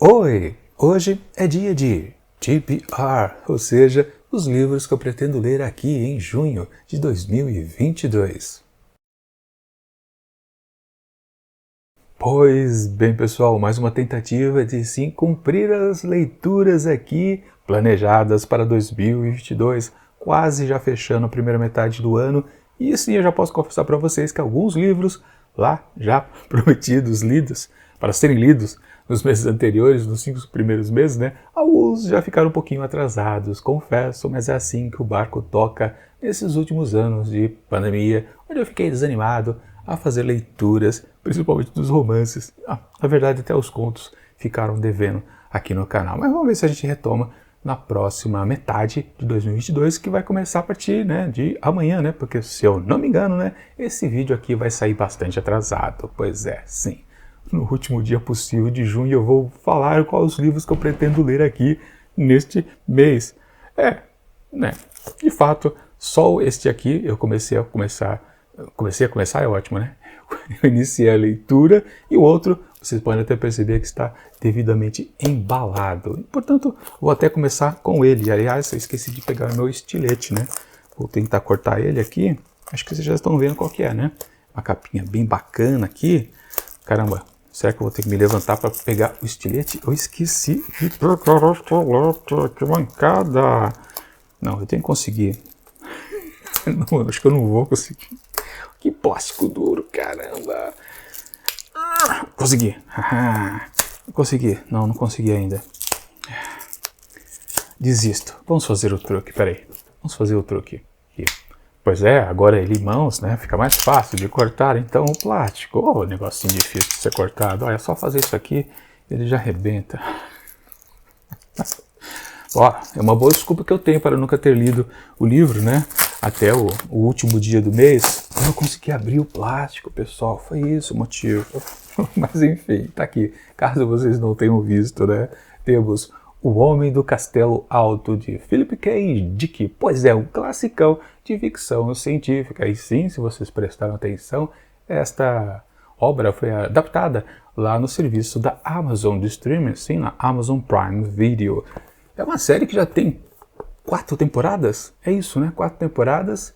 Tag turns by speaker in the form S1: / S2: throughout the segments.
S1: Oi! Hoje é dia de TBR, ou seja, os livros que eu pretendo ler aqui em junho de 2022. Pois bem, pessoal, mais uma tentativa de sim cumprir as leituras aqui planejadas para 2022, quase já fechando a primeira metade do ano. E sim, eu já posso confessar para vocês que alguns livros lá já prometidos, lidos, para serem lidos nos meses anteriores, nos 5 primeiros meses, né? Alguns já ficaram um pouquinho atrasados, confesso, mas é assim que o barco toca nesses últimos anos de pandemia, onde eu fiquei desanimado a fazer leituras, principalmente dos romances. Na verdade, até os contos ficaram devendo aqui no canal. Mas vamos ver se a gente retoma na próxima metade de 2022, que vai começar a partir, né, de amanhã, né? Porque, se eu não me engano, né, esse vídeo aqui vai sair bastante atrasado. Pois é, sim. No último dia possível de junho eu vou falar quais os livros que eu pretendo ler aqui neste mês. Né? De fato, só este aqui eu comecei a começar é ótimo, né? Eu iniciei a leitura e o outro, vocês podem até perceber que está devidamente embalado. Portanto, vou até começar com ele. Aliás, eu esqueci de pegar o meu estilete, né? Vou tentar cortar ele aqui. Acho que vocês já estão vendo qual que é, né? Uma capinha bem bacana aqui. Caramba, será que eu vou ter que me levantar para pegar o estilete? Eu esqueci de pegar o estilete, que mancada! Não, eu tenho que conseguir. Não, acho que eu não vou conseguir. Que plástico duro, caramba! Consegui! Consegui. Não consegui ainda. Desisto. Vamos fazer o truque, peraí. Vamos fazer o truque. Aqui. Pois é, agora é limãos, né? Fica mais fácil de cortar, então, o plástico. Oh, negocinho difícil de ser cortado. Olha, é só fazer isso aqui, ele já arrebenta. Ó, é uma boa desculpa que eu tenho para nunca ter lido o livro, né? Até o último dia do mês, eu não consegui abrir o plástico, pessoal. Foi isso o motivo. Mas enfim, tá aqui. Caso vocês não tenham visto, né? Temos O Homem do Castelo Alto, de Philip K. Dick. Pois é, um classicão de ficção científica. E sim, se vocês prestaram atenção, esta obra foi adaptada lá no serviço da Amazon de streaming, sim, na Amazon Prime Video. É uma série que já tem 4 temporadas, é isso, né? 4 temporadas,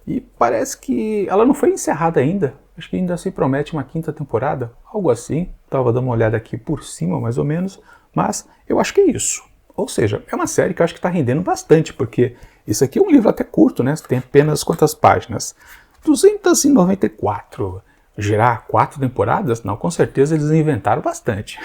S1: e parece que ela não foi encerrada ainda. Acho que ainda se promete uma 5ª temporada, algo assim. Estava dando uma olhada aqui por cima, mais ou menos, mas eu acho que é isso. Ou seja, é uma série que eu acho que está rendendo bastante, porque isso aqui é um livro até curto, né? Tem apenas quantas páginas? 294. Gerar 4 temporadas? Não, com certeza eles inventaram bastante.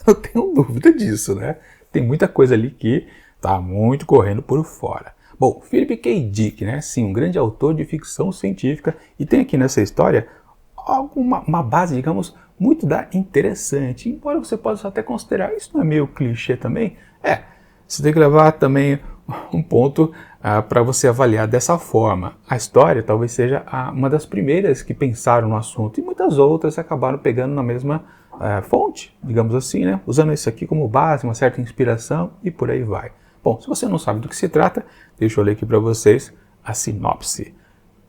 S1: Eu tenho dúvida disso, né? Tem muita coisa ali que está muito correndo por fora. Bom, Philip K. Dick, né? Sim, um grande autor de ficção científica, e tem aqui nessa história uma base, digamos, muito interessante. Embora você possa até considerar, isso não é meio clichê também? Você tem que levar também um ponto para você avaliar dessa forma. A história talvez seja uma das primeiras que pensaram no assunto, e muitas outras acabaram pegando na mesma fonte, digamos assim, né? Usando isso aqui como base, uma certa inspiração, e por aí vai. Bom, se você não sabe do que se trata, deixa eu ler aqui para vocês a sinopse.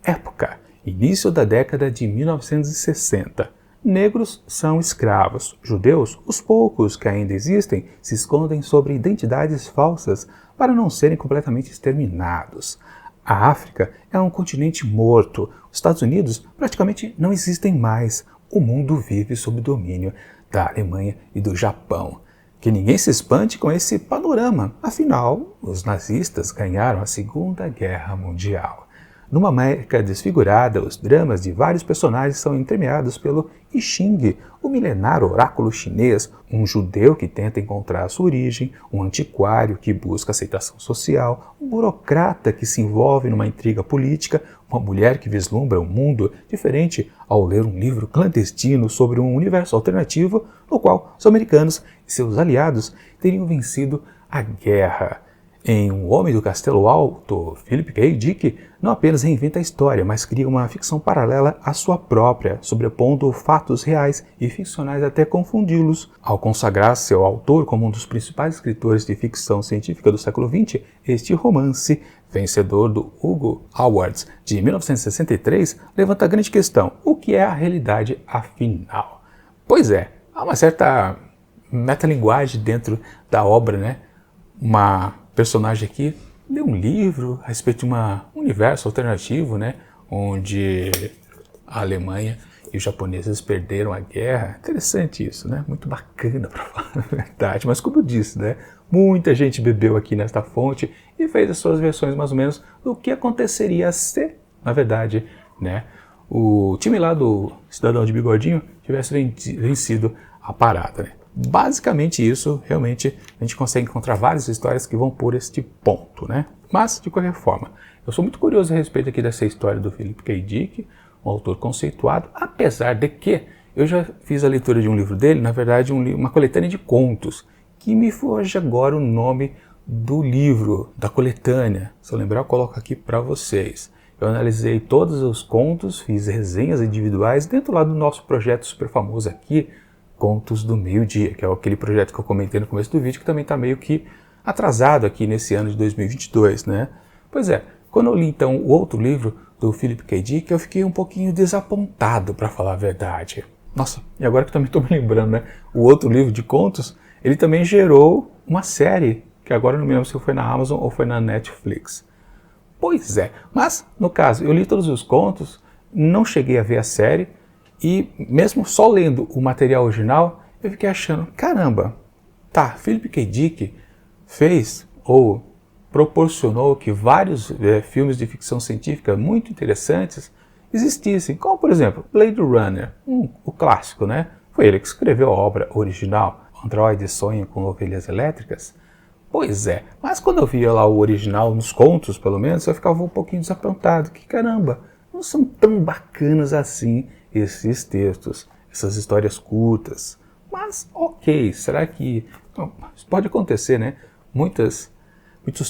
S1: Época: início da década de 1960. Negros são escravos. Judeus, os poucos que ainda existem, se escondem sobre identidades falsas para não serem completamente exterminados. A África é um continente morto. Os Estados Unidos praticamente não existem mais. O mundo vive sob domínio da Alemanha e do Japão. Que ninguém se espante com esse panorama. Afinal, os nazistas ganharam a Segunda Guerra Mundial. Numa América desfigurada, os dramas de vários personagens são entremeados pelo I Ching, o milenário oráculo chinês, um judeu que tenta encontrar a sua origem, um antiquário que busca aceitação social, um burocrata que se envolve numa intriga política, uma mulher que vislumbra um mundo diferente ao ler um livro clandestino sobre um universo alternativo no qual os americanos e seus aliados teriam vencido a guerra. Em O Homem do Castelo Alto, Philip K. Dick não apenas reinventa a história, mas cria uma ficção paralela à sua própria, sobrepondo fatos reais e ficcionais até confundi-los. Ao consagrar seu autor como um dos principais escritores de ficção científica do século XX, este romance, vencedor do Hugo Awards de 1963, levanta a grande questão: o que é a realidade afinal? Pois é, há uma certa metalinguagem dentro da obra, né? Uma personagem aqui lê um livro a respeito de um universo alternativo, né? Onde a Alemanha e os japoneses perderam a guerra. Interessante isso, né? Muito bacana, para falar a verdade. Mas como eu disse, né? Muita gente bebeu aqui nesta fonte e fez as suas versões mais ou menos do que aconteceria se, na verdade, né? O time lá do Cidadão de Bigodinho tivesse vencido a parada, né? Basicamente isso, realmente, a gente consegue encontrar várias histórias que vão por este ponto, né? Mas, de qualquer forma, eu sou muito curioso a respeito aqui dessa história do Philip K. Dick, um autor conceituado, apesar de que eu já fiz a leitura de um livro dele, na verdade uma coletânea de contos, que me foge agora o nome do livro, da coletânea. Se eu lembrar, eu coloco aqui para vocês. Eu analisei todos os contos, fiz resenhas individuais dentro lá do nosso projeto super famoso aqui, Contos do Meio-Dia, que é aquele projeto que eu comentei no começo do vídeo, que também está meio que atrasado aqui nesse ano de 2022, né? Pois é, quando eu li então o outro livro do Philip K. Dick, eu fiquei um pouquinho desapontado, para falar a verdade. Nossa, e agora que eu também estou me lembrando, né? O outro livro de contos, ele também gerou uma série, que agora eu não me lembro se foi na Amazon ou foi na Netflix. Pois é, mas no caso, eu li todos os contos, não cheguei a ver a série, e mesmo só lendo o material original, eu fiquei achando, caramba, tá, Philip K. Dick fez ou proporcionou que vários filmes de ficção científica muito interessantes existissem, como por exemplo Blade Runner, o clássico, né? Foi ele que escreveu a obra original, Androides Sonham com Ovelhas Elétricas. Pois é, mas quando eu via lá o original, nos contos pelo menos, eu ficava um pouquinho desapontado, que caramba, não são tão bacanas assim esses textos, essas histórias curtas. Mas ok, será que... Bom, isso pode acontecer, né? Muitos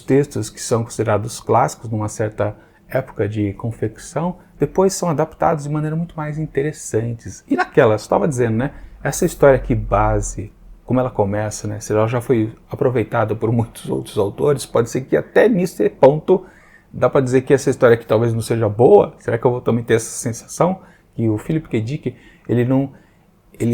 S1: textos que são considerados clássicos numa certa época de confecção, depois são adaptados de maneira muito mais interessantes. E naquela, eu estava dizendo, né? Essa história aqui base, como ela começa, né? Se ela já foi aproveitada por muitos outros autores, pode ser que até nesse ponto dá para dizer que essa história aqui talvez não seja boa. Será que eu vou também ter essa sensação? Que o Philip K. Dick, ele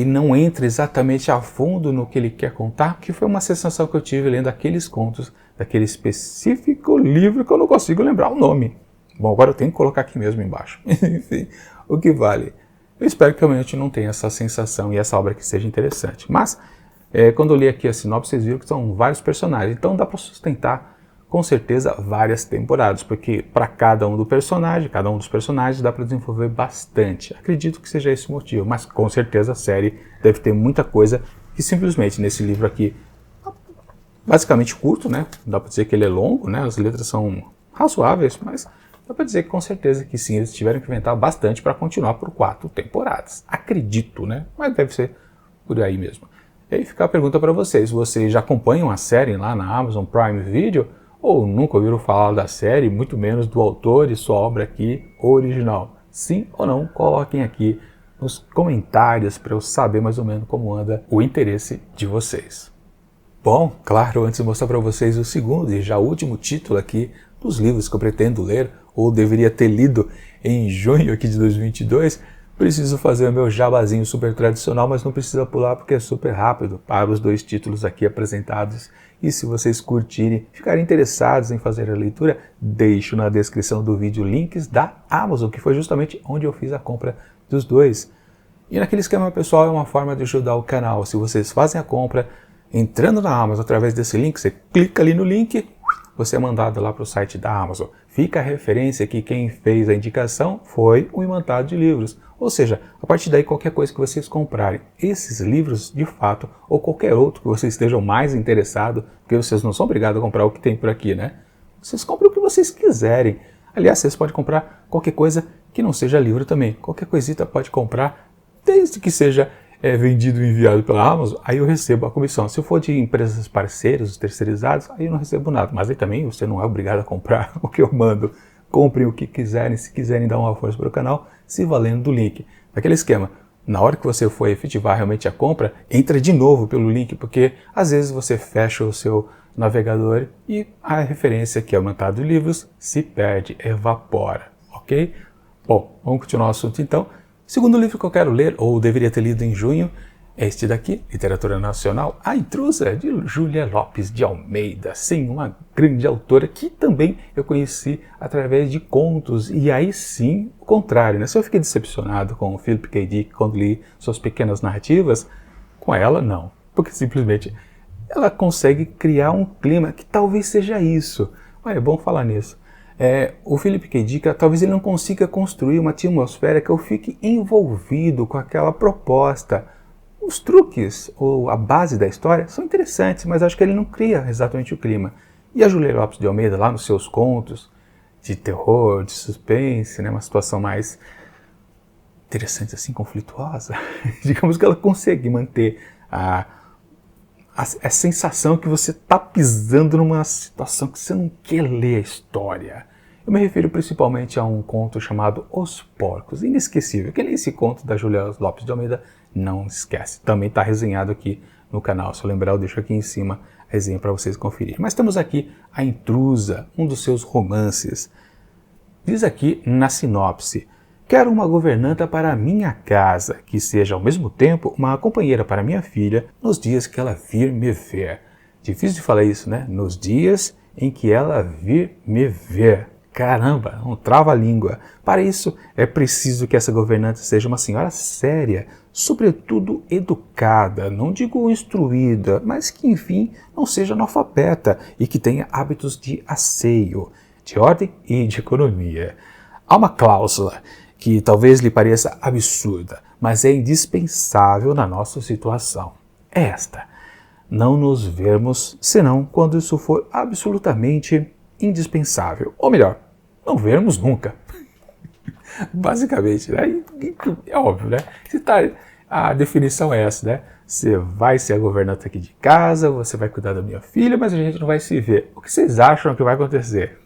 S1: não entra exatamente a fundo no que ele quer contar, que foi uma sensação que eu tive lendo aqueles contos, daquele específico livro que eu não consigo lembrar o nome. Bom, agora eu tenho que colocar aqui mesmo embaixo. Enfim, o que vale. Eu espero que realmente não tenha essa sensação e essa obra que seja interessante. Mas, quando eu li aqui a sinopse, vocês viram que são vários personagens, então dá para sustentar com certeza várias temporadas, porque para cada um dos personagens dá para desenvolver bastante. Acredito que seja esse o motivo, mas com certeza a série deve ter muita coisa que simplesmente nesse livro aqui, basicamente curto, né? Dá para dizer que ele é longo, né? As letras são razoáveis, mas dá para dizer que com certeza que sim, eles tiveram que inventar bastante para continuar por 4 temporadas. Acredito, né? Mas deve ser por aí mesmo. E aí fica a pergunta para vocês já acompanham a série lá na Amazon Prime Video? Ou nunca ouviram falar da série, muito menos do autor e sua obra aqui original? Sim ou não? Coloquem aqui nos comentários para eu saber mais ou menos como anda o interesse de vocês. Bom, claro, antes de mostrar para vocês o segundo e já último título aqui dos livros que eu pretendo ler, ou deveria ter lido em junho aqui de 2022, preciso fazer o meu jabazinho super tradicional, mas não precisa pular porque é super rápido para os 2 títulos aqui apresentados. E se vocês curtirem, ficarem interessados em fazer a leitura, deixo na descrição do vídeo links da Amazon, que foi justamente onde eu fiz a compra dos 2. E naquele esquema, pessoal, é uma forma de ajudar o canal. Se vocês fazem a compra entrando na Amazon através desse link, você clica ali no link, você é mandado lá para o site da Amazon. Fica a referência que quem fez a indicação foi o Imantado de Livros. Ou seja, a partir daí qualquer coisa que vocês comprarem, esses livros de fato, ou qualquer outro que vocês estejam mais interessados, porque vocês não são obrigados a comprar o que tem por aqui, né? Vocês compram o que vocês quiserem. Aliás, vocês podem comprar qualquer coisa que não seja livro também. Qualquer coisita pode comprar, desde que seja vendido e enviado pela Amazon, aí eu recebo a comissão. Se for de empresas parceiras, terceirizados, aí eu não recebo nada. Mas aí também você não é obrigado a comprar o que eu mando. Comprem o que quiserem, se quiserem dar uma força para o canal, se valendo do link. Aquele esquema, na hora que você for efetivar realmente a compra, entra de novo pelo link, porque às vezes você fecha o seu navegador e a referência que é o Imantado de Livros se perde, evapora, ok? Bom, vamos continuar o assunto então. O segundo livro que eu quero ler, ou deveria ter lido em junho, Este daqui, Literatura Nacional, A Intrusa, de Júlia Lopes de Almeida. Sim, uma grande autora que também eu conheci através de contos. E aí sim, o contrário, né? Se eu fiquei decepcionado com o Philip K. Dick quando li suas pequenas narrativas, com ela não. Porque simplesmente ela consegue criar um clima que talvez seja isso. Olha, é bom falar nisso. O Philip K. Dick, talvez ele não consiga construir uma atmosfera que eu fique envolvido com aquela proposta. Os truques, ou a base da história, são interessantes, mas acho que ele não cria exatamente o clima. E a Júlia Lopes de Almeida, lá nos seus contos de terror, de suspense, né, uma situação mais interessante, assim, conflituosa, digamos que ela consegue manter a sensação que você está pisando numa situação que você não quer ler a história. Eu me refiro principalmente a um conto chamado Os Porcos, inesquecível. Quem lê esse conto da Júlia Lopes de Almeida não esquece. Também está resenhado aqui no canal. Se eu lembrar, eu deixo aqui em cima a resenha para vocês conferirem. Mas temos aqui A Intrusa, um dos seus romances. Diz aqui na sinopse: quero uma governanta para a minha casa, que seja ao mesmo tempo uma companheira para minha filha nos dias que ela vir me ver. Difícil de falar isso, né? Nos dias em que ela vir me ver. Caramba, um trava-língua. Para isso, é preciso que essa governanta seja uma senhora séria, sobretudo educada, não digo instruída, mas que, enfim, não seja analfabeta e que tenha hábitos de asseio, de ordem e de economia. Há uma cláusula que talvez lhe pareça absurda, mas é indispensável na nossa situação. É esta: não nos vermos senão quando isso for absolutamente indispensável. Ou melhor, não vermos nunca. Basicamente, né? É óbvio, né? A definição é essa, né? Você vai ser a governanta aqui de casa, você vai cuidar da minha filha, mas a gente não vai se ver. O que vocês acham que vai acontecer?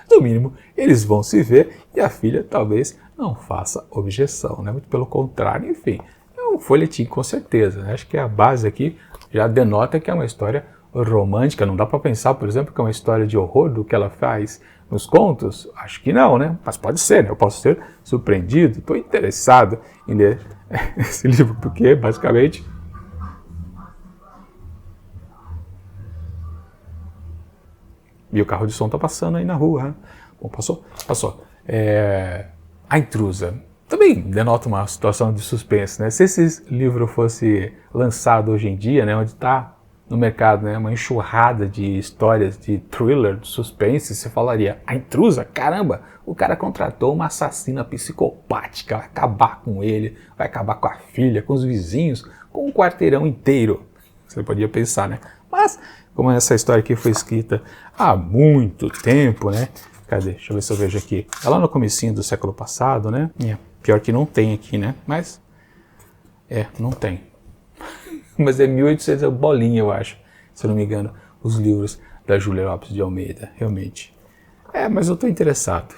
S1: No mínimo, eles vão se ver e a filha talvez não faça objeção, né? Muito pelo contrário, enfim. É um folhetim com certeza, né? Acho que a base aqui já denota que é uma história romântica. Não dá para pensar, por exemplo, que é uma história de horror do que ela faz nos contos? Acho que não, né? Mas pode ser, né? Eu posso ser surpreendido, estou interessado em ler esse livro, porque basicamente... E o carro de som está passando aí na rua, né? Bom, passou? Passou. A Intrusa também denota uma situação de suspense, né? Se esse livro fosse lançado hoje em dia, né, onde está no mercado, né, uma enxurrada de histórias de thriller, de suspense, você falaria: A Intrusa? Caramba, o cara contratou uma assassina psicopática, vai acabar com ele, vai acabar com a filha, com os vizinhos, com um quarteirão inteiro. Você podia pensar, né? Mas, como essa história aqui foi escrita há muito tempo, né? Cadê? Deixa eu ver se eu vejo aqui. É lá no comecinho do século passado, né? Pior que não tem aqui, né? Mas, não tem. Mas é 1800, bolinha, eu acho, se eu não me engano, os livros da Júlia Lopes de Almeida, realmente. Mas eu estou interessado.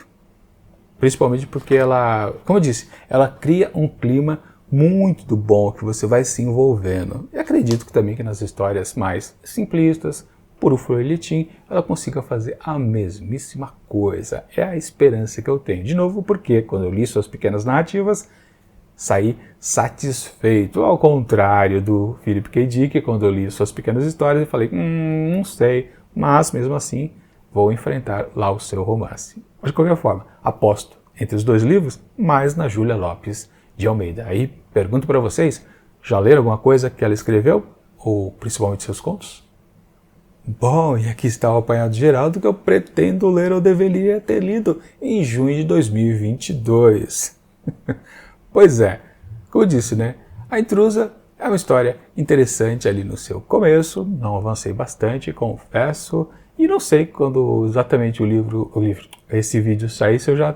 S1: Principalmente porque ela, como eu disse, ela cria um clima muito bom, que você vai se envolvendo. E acredito que também que nas histórias mais simplistas, puro folhetim, ela consiga fazer a mesmíssima coisa. É a esperança que eu tenho. De novo, porque quando eu li suas pequenas narrativas, saí satisfeito, ao contrário do Philip K. Dick, quando eu li suas pequenas histórias, e falei, não sei, mas mesmo assim vou enfrentar lá o seu romance. Mas de qualquer forma, aposto entre os dois livros, mais na Júlia Lopes de Almeida. Aí pergunto para vocês, já leram alguma coisa que ela escreveu? Ou principalmente seus contos? Bom, e aqui está o apanhado geral do que eu pretendo ler ou deveria ter lido em junho de 2022. Pois é, como eu disse, né? A Intrusa é uma história interessante ali no seu começo, não avancei bastante, confesso, e não sei quando exatamente esse vídeo sair, se eu já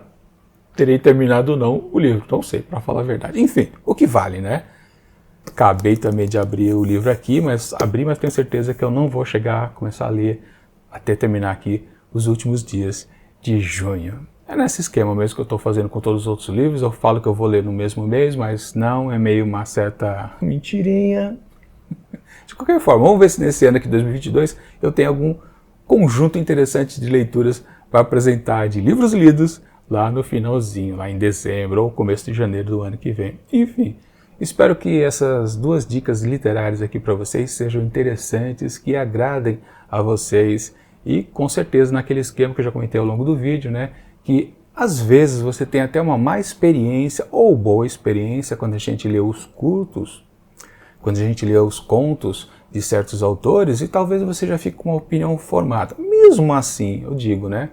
S1: terei terminado ou não o livro, não sei, para falar a verdade. Enfim, o que vale, né? Acabei também de abrir o livro aqui, mas tenho certeza que eu não vou começar a ler até terminar aqui os últimos dias de junho. É nesse esquema mesmo que eu estou fazendo com todos os outros livros. Eu falo que eu vou ler no mesmo mês, mas não, é meio uma certa mentirinha. De qualquer forma, vamos ver se nesse ano aqui, 2022, eu tenho algum conjunto interessante de leituras para apresentar, de livros lidos lá no finalzinho, lá em dezembro ou começo de janeiro do ano que vem. Enfim, Espero que essas duas dicas literárias aqui para vocês sejam interessantes, que agradem a vocês e com certeza naquele esquema que eu já comentei ao longo do vídeo, né, que às vezes você tem até uma má experiência ou boa experiência quando a gente lê os curtos, quando a gente lê os contos de certos autores e talvez você já fique com uma opinião formada. Mesmo assim, eu digo, né,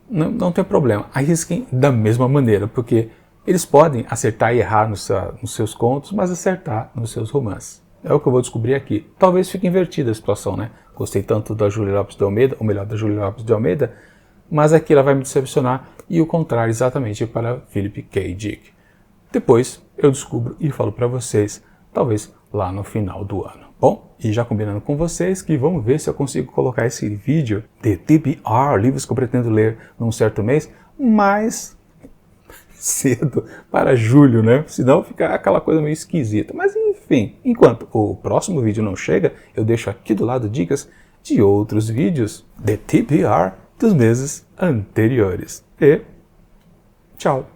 S1: não tem problema, arrisquem da mesma maneira, porque eles podem acertar e errar nos seus contos, mas acertar nos seus romances. É o que eu vou descobrir aqui. Talvez fique invertida a situação, né? Gostei tanto da Julia Lopes de Almeida, ou melhor, da Julia Lopes de Almeida, mas aqui ela vai me decepcionar e o contrário exatamente para Philip K. Dick. Depois eu descubro e falo para vocês, talvez lá no final do ano. Bom, e já combinando com vocês que vamos ver se eu consigo colocar esse vídeo de TBR, livros que eu pretendo ler num certo mês, mais cedo para julho, né? Senão fica aquela coisa meio esquisita. Mas enfim, enquanto o próximo vídeo não chega, eu deixo aqui do lado dicas de outros vídeos de TBR dos meses anteriores. E tchau!